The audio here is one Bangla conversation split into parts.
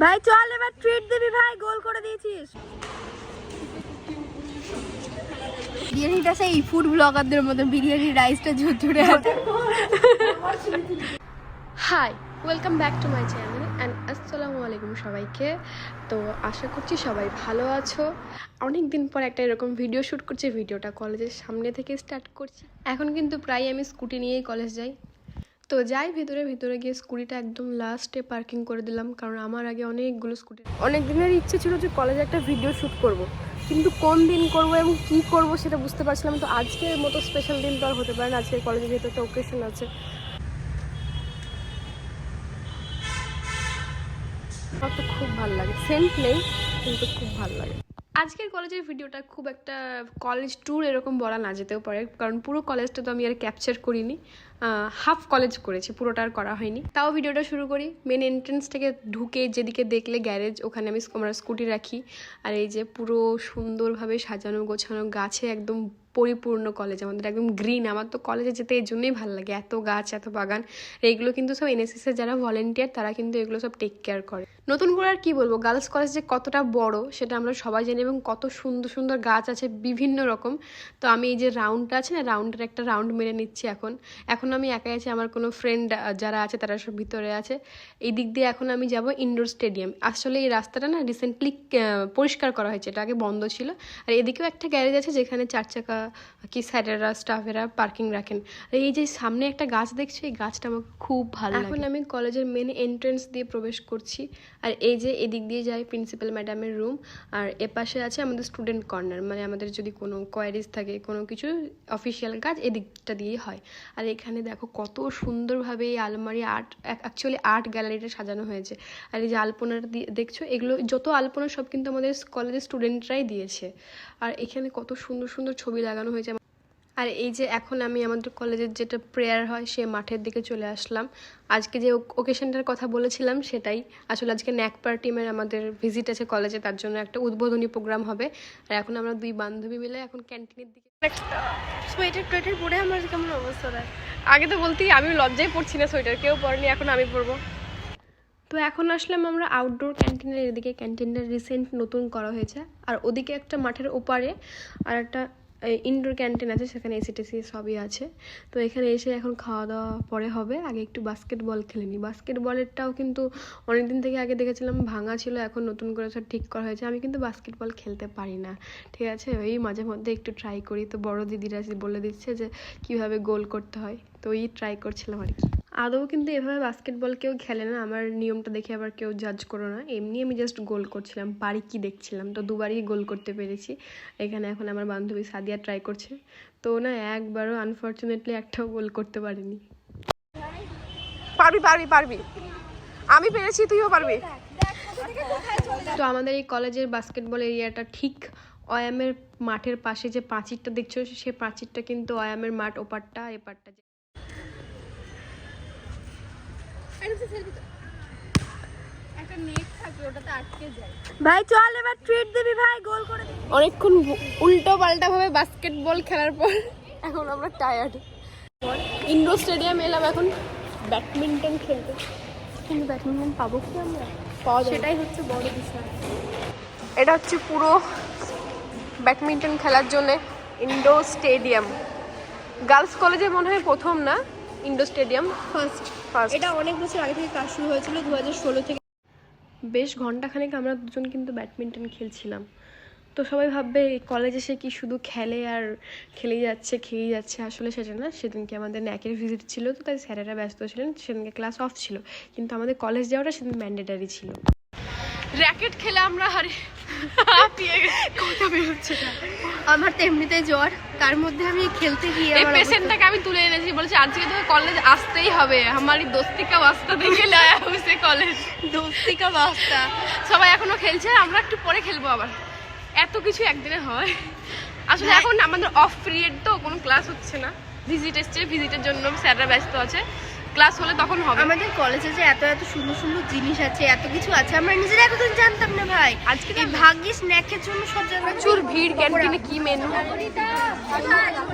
ভাই চল এবার ট্রিট দিবি ভাই, গোল করে দিয়েছিস। বিরিয়ানিটা সেই ফুড ব্লগারদের মতো, বিরিয়ানি রাইসটা ঝুরঝুরে আছে। Hi, welcome back to my channel and আসসালামু আলাইকুম সবাইকে। তো আশা করছি সবাই ভালো আছো। অনেক দিন পর একটা এরকম ভিডিও শ্যুট করছি, ভিডিওটা কলেজের সামনে থেকে স্টার্ট করছি। এখন কিন্তু প্রায় আমি স্কুটি নিয়েই কলেজ যাই। তো যাই ভিতরে গিয়ে স্কুটিটা একদম লাস্টে পার্কিং করে দিলাম, কারণ আমার আগে অনেকগুলো স্কুটি। অনেক দিনের ইচ্ছে ছিল যে কলেজে একটা ভিডিও শ্যুট করব, কিন্তু কোন দিন করব এবং কী করব সেটা বুঝতে পারছিলাম। তো আজকের মতো স্পেশাল দিন তো আর হতে পারে না, আজকে কলেজের ভিতরে একটা ওকেশন আছে। আমার তো খুব ভালো লাগে, সেন্ট নেই কিন্তু খুব ভালো লাগে। আজকের কলেজের ভিডিওটা খুব একটা কলেজ ট্যুর এরকম বলা না যেতেও পারে, কারণ পুরো কলেজটা তো আমি আর ক্যাপচার করিনি, হাফ কলেজ করেছি, পুরোটা আর করা হয়নি। তাও ভিডিওটা শুরু করি। মেন এন্ট্রেন্স থেকে ঢুকে যেদিকে দেখলে গ্যারেজ, ওখানে আমি আমার স্কুটি রাখি। আর এই যে পুরো সুন্দরভাবে সাজানো গোছানো, গাছে একদম পরিপূর্ণ কলেজ আমাদের, একদম গ্রিন। আমার তো কলেজে যেতে এই জন্যই ভালো লাগে, এত গাছ এত বাগান। এইগুলো কিন্তু সব এনএসএসের যারা ভলেন্টিয়ার তারা কিন্তু এগুলো সব টেক কেয়ার করে। নতুন করে আর কি বলবো, গার্লস কলেজ যে কতটা বড় সেটা আমরা সবাই জানি, এবং কত সুন্দর সুন্দর গাছ আছে বিভিন্ন রকম। তো আমি এই যে রাউন্ডটা আছে না, রাউন্ডের একটা রাউন্ড মেরে নিচ্ছি। এখন আমি একাই আছি, আমার কোনো ফ্রেন্ড যারা আছে তারা সব ভিতরে আছে। এই দিক দিয়ে এখন আমি যাব ইনডোর স্টেডিয়াম। আসলে এই রাস্তাটা না রিসেন্টলি পরিষ্কার করা হয়েছে, এটা আগে বন্ধ ছিল। আর এদিকেও একটা গ্যারেজ আছে যেখানে 4 চাকা কি স্যারেরা স্টাফেরা পার্কিং রাখেন। আর এই যে সামনে একটা গাছ দেখছি, এই গাছটা আমার খুব ভালো লাগে। এখন আমি কলেজের মেন এন্ট্রেন্স দিয়ে প্রবেশ করছি। আর এই যে এদিক দিয়ে যাই প্রিন্সিপাল ম্যাডামের রুম, আর এপাশে আছে আমাদের স্টুডেন্ট কর্নার, মানে আমাদের যদি কোনো কোয়ারিজ থাকে, কোনো কিছু অফিসিয়াল কাজ এদিকটা দিয়েই হয়। আর এখানে দেখো কত সুন্দরভাবে এই আলমারি আর্ট, অ্যাকচুয়ালি আর্ট গ্যালারিটা সাজানো হয়েছে। আর এই যে আলপনাটা দেখছো, এগুলো যত আলপনা সব কিন্তু আমাদের কলেজের স্টুডেন্টরাই দিয়েছে। আর এখানে কত সুন্দর সুন্দর ছবি লাগানো হয়েছে। আর এই যে এখন আমি আমাদের কলেজের যেটা প্রেয়ার হয় সে মাঠের দিকে চলে আসলাম। আজকে যে ওকেশনটার কথা বলেছিলাম সেটাই, আসলে আজকে ন্যাকপার টিমের আমাদের ভিজিট আছে কলেজে, তার জন্য একটা উদ্বোধনী প্রোগ্রাম হবে। আর এখন আমরা দুই বান্ধবী মিলে এখন ক্যান্টিনের দিকে। সোয়েটার টোয়েটার পরে আমার কেমন অবস্থা দেয়, আগে তো বলতেই আমি লজ্জায় পড়ছি না, সোয়েটার কেউ পরেনি, এখন আমি পরবো। তো এখন আসলাম আমরা আউটডোর ক্যান্টিনের এদিকে। ক্যান্টিনটা রিসেন্ট নতুন করা হয়েছে। আর ওদিকে একটা মাঠের ওপারে আর একটা ইনডোর ক্যান্টিন আছে, সেখানে এসি টেসি সবই আছে। তো এখানে এসে এখন খাওয়া দাওয়া পরে হবে, আগে একটু বাস্কেটবল খেলে নিই। বাস্কেটবলেরটাও কিন্তু অনেকদিন থেকে আগে দেখেছিলাম ভাঙা ছিল, এখন নতুন করে সব ঠিক করা হয়েছে। আমি কিন্তু বাস্কেটবল খেলতে পারি না, ঠিক আছে, ওই মাঝে মধ্যে একটু ট্রাই করি। তো বড় দিদিরা বলে দিচ্ছে যে কীভাবে গোল করতে হয়, তো ওই ট্রাই করছিলাম আর কি। আদৌ কিন্তু এভাবে বাস্কেটবল কেউ খেলে না, আমার নিয়মটা দেখে আবার কেউ জাজ করো না। এমনি আমি জাস্ট গোল করছিলাম, পারি কি দেখছিলাম, তো দুবারই গোল করতে পেরেছি। এখানে এখন আমার বান্ধবী সাদিয়া ট্রাই করছে, তো না একবারও আনফর্চুনেটলি একটাও গোল করতে পারিনি। পারবি পারবি পারবি, আমি পেরেছি, তুইও পারবি। তো আমাদের এই কলেজের বাস্কেটবল এরিয়াটা ঠিক অয়ামের মাঠের পাশে যে প্রাচীরটা দেখছো, সে প্রাচীরটা কিন্তু অয়ামের মাঠ ওপারটা এপারটা। ভাই চল এবার ট্রিট দিবি ভাই, গোল করে দিবি। অনেকক্ষণ উল্টো পাল্টা ভাবে বাস্কেটবল খেলার পর এখন আমরা টায়ার্ড। ইনডোর স্টেডিয়াম এলাম এখন ব্যাডমিন্টন খেলতে, কিন্তু ব্যাডমিন্টন পাবো কি আমরা, পাওয়া যায়, সেটাই হচ্ছে বড় বিষয়। এটা হচ্ছে পুরো ব্যাডমিন্টন খেলার জন্য ইনডোর স্টেডিয়াম। গার্লস কলেজে মনে হয় প্রথম না ইনডোর স্টেডিয়াম, ফার্স্ট। এটা অনেক বছর আগে থেকে কাজ শুরু হয়েছিল, 2016 থেকে। বেশ ঘন্টাখানেক আমরা দুজন কিন্তু ব্যাডমিন্টন খেলছিলাম। তো সবাই ভাববে কলেজে সে কি শুধু খেলে আর খেলেই যাচ্ছে খেয়েই যাচ্ছে, আসলে সেটা না। সেদিনকে আমাদের ন্যাকের ভিজিট ছিল, তো তাই স্যারেরা ব্যস্ত ছিলেন, সেদিনকে ক্লাস অফ ছিল, কিন্তু আমাদের কলেজ যাওয়াটা সেদিন ম্যান্ডেটারি ছিল। র্যাকেট খেলে আমরা কথা বেরোচ্ছে না, আমার তো এমনিতেই জ্বর, তার মধ্যে আমি খেলতে গিয়ে এই পেশেন্টটাকে আমি তুলে এনেছি, বলছি আজকে তো কলেজ আসতেই হবে, আমারই দোস্তিকা বাস্তা দেখে লায়া হয়েছে কলেজ, দোস্তিকা বাস্তা। সবাই এখনো খেলছে, আমরা একটু পরে খেলবো আবার। এত কিছু একদিনে হয় আসলে। এখন আমাদের অফ পিরিয়ড, তো কোনো ক্লাস হচ্ছে না, ভিজিট এসছে, ভিজিটের জন্য স্যাররা ব্যস্ত আছে, ক্লাস হলে তখন হবে। আমাদের কলেজে যে এত এত সুন্দর সুন্দর জিনিস আছে, এত কিছু আছে, আমরা নিজেরা এতদিন জানতাম না ভাই। আজকে এই ভাগ্যিস স্ন্যাকের জন্য সব জায়গায় প্রচুর ভিড়। ক্যান্টিনে কি মেনু,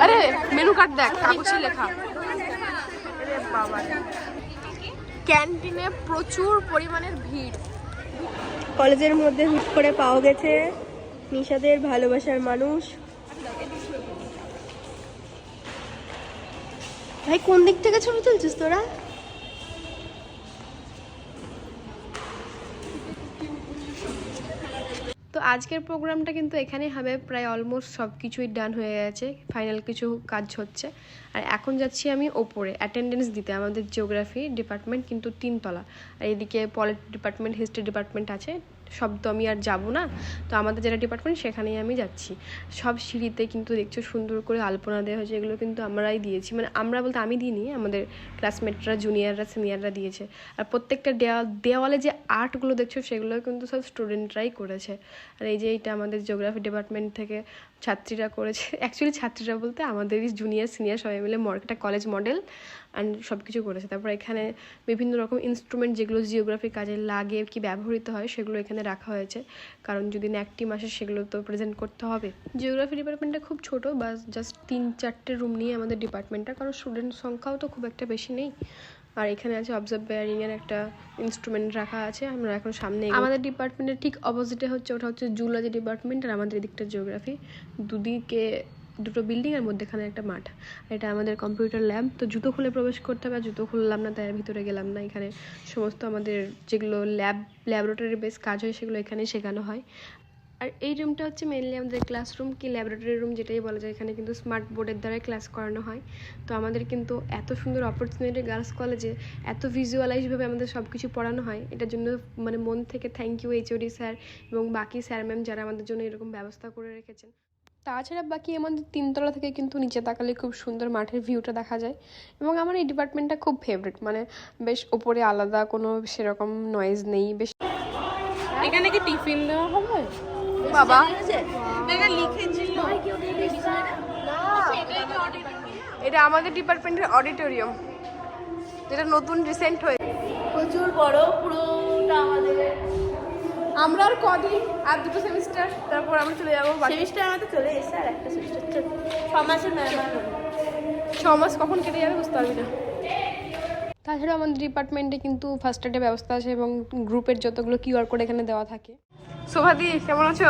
আরে মেনু কার্ড দেখ, কাগজে লেখা। ক্যান্টিনে প্রচুর পরিমাণের ভিড়, কলেজের মধ্যে হুট করে পাওয়া গেছে নিশাদের ভালোবাসার মানুষ। ভাই কোন দিক থেকে ছবি তুলছিস তোরা? তো আজকের প্রোগ্রামটা কিন্তু এখানেই হবে, প্রায় অলমোস্ট সব কিছুই ডান হয়ে গেছে, ফাইনাল কিছু কাজ হচ্ছে। আর এখন যাচ্ছি আমি ওপরে অ্যাটেন্ডেন্স দিতে। আমাদের জিওগ্রাফি ডিপার্টমেন্ট কিন্তু 3 তলা, আর এদিকে পলিটি ডিপার্টমেন্ট, হিস্ট্রি ডিপার্টমেন্ট আছে। সব তো আমি আর যাবো না, তো আমাদের যেটা ডিপার্টমেন্ট সেখানেই আমি যাচ্ছি। সব সিঁড়িতে কিন্তু দেখছো সুন্দর করে আলপনা দেওয়া হয়েছে, এগুলো কিন্তু আমরাই দিয়েছি, মানে আমরা বলতে আমি দিইনি, আমাদের ক্লাসমেটরা, জুনিয়ররা, সিনিয়ররা দিয়েছে। আর প্রত্যেকটা দেওয়ালে যে আর্টগুলো দেখছো সেগুলো কিন্তু সব স্টুডেন্টরাই করেছে। আর এই যে এইটা আমাদের জিওগ্রাফি ডিপার্টমেন্ট থেকে ছাত্রীরা করেছে, অ্যাকচুয়ালি ছাত্রীরা বলতে আমাদেরই জুনিয়র সিনিয়র সবাই মিলে একটা কলেজ মডেল অ্যান্ড সব কিছু করেছে। তারপর এখানে বিভিন্ন রকম ইনস্ট্রুমেন্ট যেগুলো জিওগ্রাফি কাজে লাগে, কি ব্যবহৃত হয়, সেগুলো এখানে রাখা হয়েছে, কারণ যদি ন্যাকটিম আসে সেগুলো তো প্রেজেন্ট করতে হবে। জিওগ্রাফি ডিপার্টমেন্টটা খুব ছোট, বা জাস্ট 3-4টে রুম নিয়ে আমাদের ডিপার্টমেন্টটা, কারণ স্টুডেন্ট সংখ্যাও তো খুব একটা বেশি নেই। আর এখানে আছে অবজার্ভ বেয়ারিংয়ের একটা ইনস্ট্রুমেন্ট রাখা আছে। আমরা এখন সামনে, আমাদের ডিপার্টমেন্টের ঠিক অপোজিটে হচ্ছে, ওটা হচ্ছে জুলজি ডিপার্টমেন্ট, আর আমাদের এদিকটা জিওগ্রাফি। দুদিকে দুটো বিল্ডিং আর মধ্যেখানে একটা মাঠ। এটা আমাদের কম্পিউটার ল্যাব। তো জুতো খুলে প্রবেশ করতে হবে, জুতো খুললাম না, তাই ভিতরে গেলাম না। এখানে সমস্ত আমাদের যেগুলো ল্যাবরেটরি বেস কাজ হয় সেগুলো এখানে শেখানো হয়। আর এই রুমটা হচ্ছে মেনলি আমাদের ক্লাসরুম, কি ল্যাবরেটরি রুম যেটাই বলা যায়। এখানে কিন্তু স্মার্ট বোর্ডের দ্বারাই ক্লাস করানো হয়। তো আমাদের কিন্তু এত সুন্দর অপরচুনিটি গার্লস কলেজে, এত ভিজুয়ালাইজভাবে আমাদের সব কিছু পড়ানো হয়। এটার জন্য মানে মন থেকে থ্যাংক ইউ এইচওডি স্যার এবং বাকি স্যার ম্যাম যারা আমাদের জন্য এরকম ব্যবস্থা করে রেখেছেন। তাছাড়া বাকি আমাদের 3 তলা থেকে কিন্তু নিচে তাকালে খুব সুন্দর মাঠের ভিউটা দেখা যায়। এবং আমার এই ডিপার্টমেন্টটা খুব ফেভারিট, মানে বেশ ওপরে আলাদা কোনো সেরকম নয়েজ নেই। বেশ, এখানে কি টিফিন দেওয়া হবে? বাবা এটা আমাদের ডিপার্টমেন্টের অডিটোরিয়াম, যেটা নতুন রিসেন্ট হয়েছে, প্রচুর বড়, পুরোটা আমাদের। আমরা আর কদিন, আর 2টো সেমিস্টার, তারপর আমরা চলে যাবো। সেমিস্টার আমাদের চলে এসেছে, আর একটা সেমিস্টার 6 মাসের মেহমান। 6 মাস কখন কেটে যাবে বুঝতে পারবি না। তাছাড়া আমাদের ডিপার্টমেন্টে কিন্তু ফার্স্ট এডের ব্যবস্থা আছে এবং গ্রুপের যতগুলো কিউআর কোড এখানে দেওয়া থাকে। শোভাদি কেমন আছো?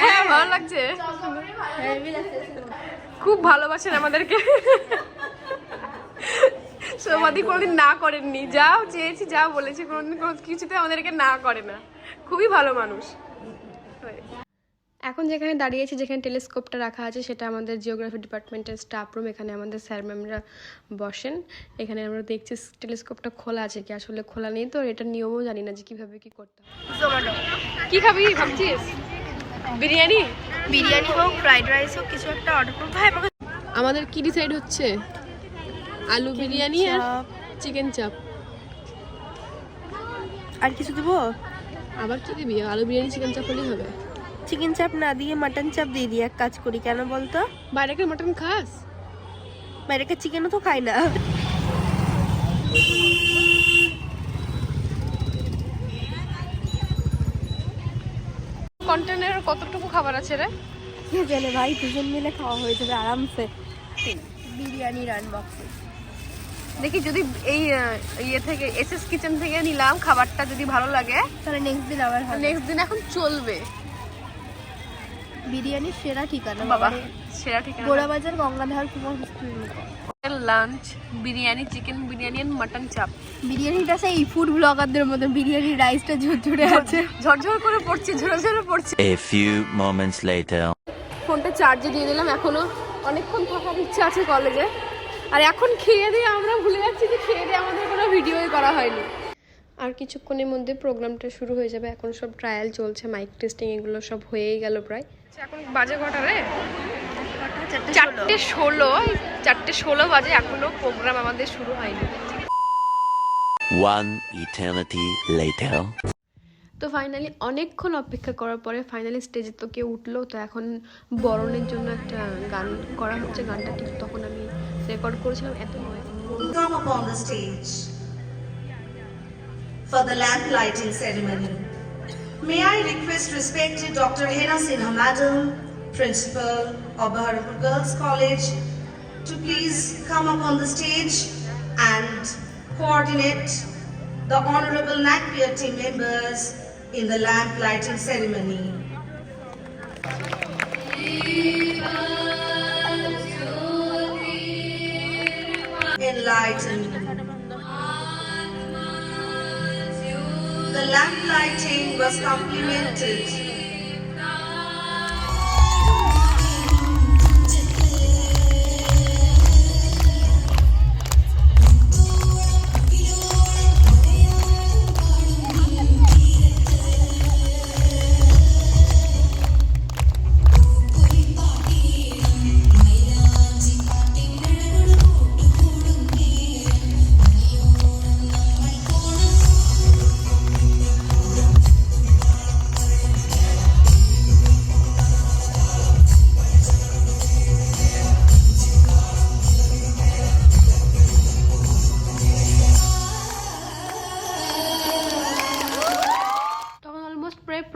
হ্যাঁ ভালো লাগছে, খুব ভালোবাসেন আমাদেরকে। শোভাদি কোনোদিন না করেননি, যা চেয়েছি যা বলেছি কোনোদিন কোনো কিছুতে আমাদেরকে না করে না, খুবই ভালো মানুষ। এখন যেখানে দাঁড়িয়েছি, যেখানে টেলিস্কোপটা রাখা আছে, সেটা আমাদের জিওগ্রাফি ডিপার্টমেন্টের স্টাফ রুম। এখানে আমাদের স্যার ম্যামরা বসেন। এখানে আমরা দেখছি টেলিস্কোপটা খোলা আছে কি, আসলে খোলা নেই, তো এটার নিয়মও জানি না যে কীভাবে কী করতে হবে। কী খাবি ভাবছিস? বিরিয়ানি? বিরিয়ানি হোক, ফ্রাইড রাইস হোক, কিছু একটা অর্ডার করবো। ভাই আমাদের কি ডিসাইড হচ্ছে? আলু বিরিয়ানি আর চিকেন চাপ। আর কিছু দেবো? আবার কি দিবি? আলু বিরিয়ানি চিকেন চাপ হলেই হবে। চিকেন চাপ না দিয়ে মাটন চাপ দিয়ে দিই। এক কাজ করি, কেন বলতো? বাইরে মটন খাস? বাইরে চিকেনও তো খাই না। কন্টেনারে কতটুকু খাবার আছে রে? কে জানে ভাই, 2জন মিলে খাওয়া হয়ে যাবে আরামসে। বিরিয়ানি রান বক্সে দেখি যদি এই ইয়ে থেকে এসএস কিচেন থেকে নিলাম খাবারটা, যদি ভালো লাগে তাহলে নেক্সট দিন আবার হবে। নেক্সট দিন এখন চলবে। বিরিয়ানি সেরা ঠিকানা বাবা, সেরা ঠিকানা Gorabazar Gangadhar Kumar hostel. Lunch biryani, chicken biryani আর মাটন চাপ। বিরিয়ানিটা সেই ফুড ব্লগারদের মতো, বিরিয়ানি রাইসটা ঝরঝরে আছে, ঝরঝর করে পড়ছে, ঝরে ঝরে পড়ছে। A few moments later. ফোনটা চার্জে দিয়ে দিলাম, এখনো অনেকক্ষণ থাকার ইচ্ছা আছে কলেজে। আর এখন খেয়ে দিয়ে আমরা ভুলে যাচ্ছি যে খেয়ে দিয়ে আমাদের কোনো ভিডিওই করা হয়নি। আর কিছুক্ষণের মধ্যে প্রোগ্রামটা শুরু হয়ে যাবে। এখন সব ট্রায়াল চলছে, মাইক টেস্টিং এগুলো সব হয়েই গেল প্রায়। এখন বাজে কটা রে? 4:16 বাজে, এখনো প্রোগ্রাম আমাদের শুরু হয়নি। One eternity later. তো ফাইনালি অনেকক্ষণ অপেক্ষা করার পরে ফাইনালি স্টেজে তো কেউ উঠলো। তো এখন বরণের জন্য একটা গান করা হচ্ছে, গানটা ঠিক তখন আমি রেকর্ড করেছিলাম, এত নয়। Come upon the stage for the lamp lighting ceremony. May I request respected Dr. Hena Sinha Madam, Principal of Baharapur Girls College, to please come upon the stage coordinate the Honorable Napier team members in the lamp lighting ceremony. Enlighten. The lamp lighting was complemented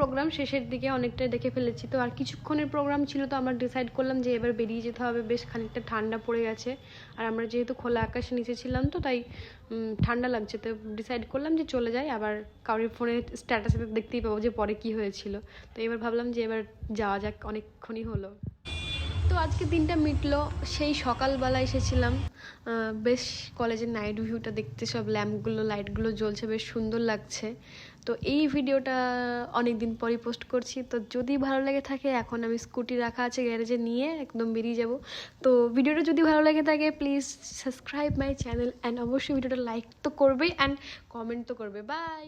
programme শেষের দিকে অনেকটাই দেখে ফেলেছি, তো আর কিছুক্ষণের প্রোগ্রাম ছিল, তো আমরা ডিসাইড করলাম যে এবার বেরিয়ে যেতে হবে। বেশ খানিকটা ঠান্ডা পড়ে গেছে, আর আমরা যেহেতু খোলা আকাশের নিচে ছিলাম তো তাই ঠান্ডা লাগছে, তো ডিসাইড করলাম যে চলে যাই। আবার কারোর ফোনে স্ট্যাটাসে দেখতেই পাবো যে পরে কি হয়েছিল, তো এবার ভাবলাম যে এবার যাওয়া যাক, অনেকক্ষণই হলো। তো আজকে দিনটা মিটলো। সেই সকালবেলা এসেছিলাম, বেশ কলেজের নাইট ভিউটা দেখতে, সব ল্যাম্পগুলো লাইটগুলো জ্বলছে, বেশ সুন্দর লাগছে। তো এই ভিডিওটা অনেক দিন পরই পোস্ট করছি, তো যদি ভালো লেগে থাকে, এখন আমি স্কুটি রাখা আছে গ্যারেজে, নিয়ে একদম বেরিয়ে যাব। তো ভিডিওটা যদি ভালো লেগে থাকে please subscribe my channel and অবশ্যই ভিডিওটা লাইক তো করবে অ্যান্ড কমেন্ট তো করবে। বাই।